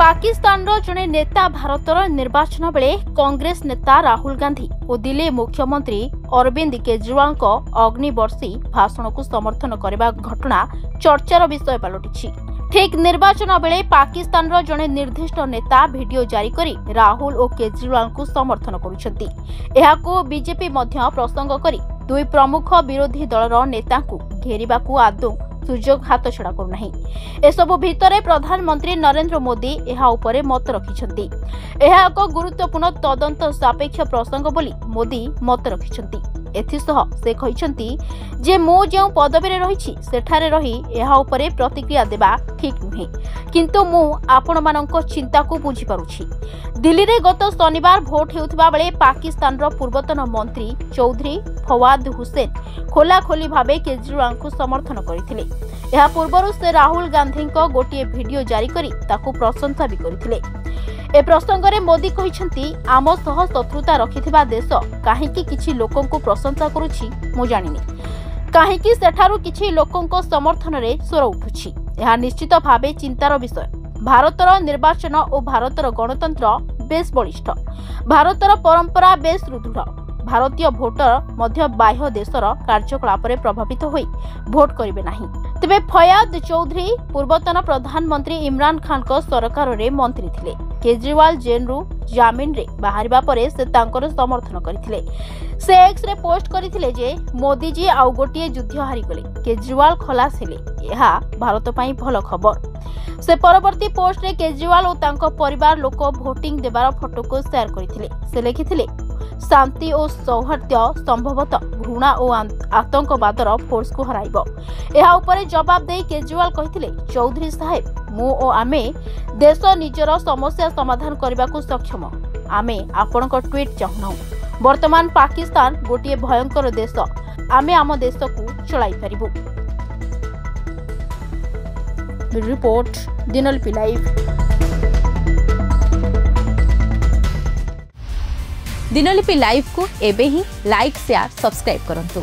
पाकिस्तान जड़े नेता भारतर निर्वाचन बेले कांग्रेस नेता राहुल गांधी और दिल्ली मुख्यमंत्री अरविंद केजरीवाल अग्निवर्षी भाषण को समर्थन करने घटना चर्चार विषय पलटि। ठीक निर्वाचन बेले पाकिस्तान जड़े निर्दिष्ट नेता वीडियो जारी करी राहुल और केजरीवाल को समर्थन करुछंती। एहाको बीजेपी मध्य प्रसंग करी दुई प्रमुख विरोधी दलर नेता को घेरिबा को आदौ सुजोग हाथ छड़ा करूनाही। एसबु भितरे प्रधानमंत्री नरेंद्र मोदी एहा उपरे मत रखिछंती। एहा एक गुरुत्वपूर्ण तदंत सापेक्ष प्रसंग बोली मोदी मत रखिछंती। एथिसह से कहिछंती जे मो जे पदवी रहिछि सेठारे रही एहा उपरे प्रतिक्रिया देबा ठीक नुहे, किंतु मु आपण मानक चिंता को बुझी पारुछि। दिल्ली रे गत शनिवार भोट हेउथबा बेले पाकिस्तान रो पूर्वतन मंत्री चौधरी फवाद हुसैन खोलाखोली भावे केजरीवाल को समर्थन करथिले। एहा पूर्वरु से राहुल गांधी को गोटे वीडियो जारी करी ताकू प्रशंसा भी करथिले। ए प्रसंग में मोदी कहिछंती आम सह शत्रुता रखिथिबा देश काहेकि किछि लोकन को प्रशंसा करूछि मु जानिनी, काहेकि सेठारु किछि लोकन को समर्थन रे स्वर उठुछि। एहा निश्चित भावे चिंतार विषय। भारतर निर्वाचन और भारतर गणतंत्र बेस बलिष्ठ, भारतर परंपरा बेस सुदृढ़। भारतीय भोटर मध्य बाह्य देशर कार्यकलाप प्रभावित होई भोट करिवे नाही। तेबे फयाद चौधरी पूर्वतन प्रधानमंत्री इमरान खान को सरकार रे मंत्री थिले। केजरीवाल जेल रु जामिन रे बाहरिबा परे से तांकर समर्थन करथिले। से एक्स रे पोस्ट करथिले जे मोदी जी आउ गोटिए युद्ध हारि गले, केजरीवाल खलास हेले। एहा भारत पई भल खबर। से परवर्ती पोस्ट रे केजरीवाल और तांको परिवार लोक भोटिंग देबार फोटो को शेयर करथिले। से लिखिथिले शांति और सौहार्द्य संभवतः घृणा और आतंकवादर फोर्स को हराइबो। एहा उपरे जवाब दे केजरीवाल कहिथिले चौधरी साहेब मु और आमे देश निजर समस्या समाधान करबा को सक्षम। आमे आपनक ट्वीट चाहनु। वर्तमान पाकिस्तान गोटे भयंकर देश, आमे आम देश को चलाई परिबु। Report Dinlipi live. Dinlipi live को एबे ही लाइक शेयर सब्सक्राइब करंतु।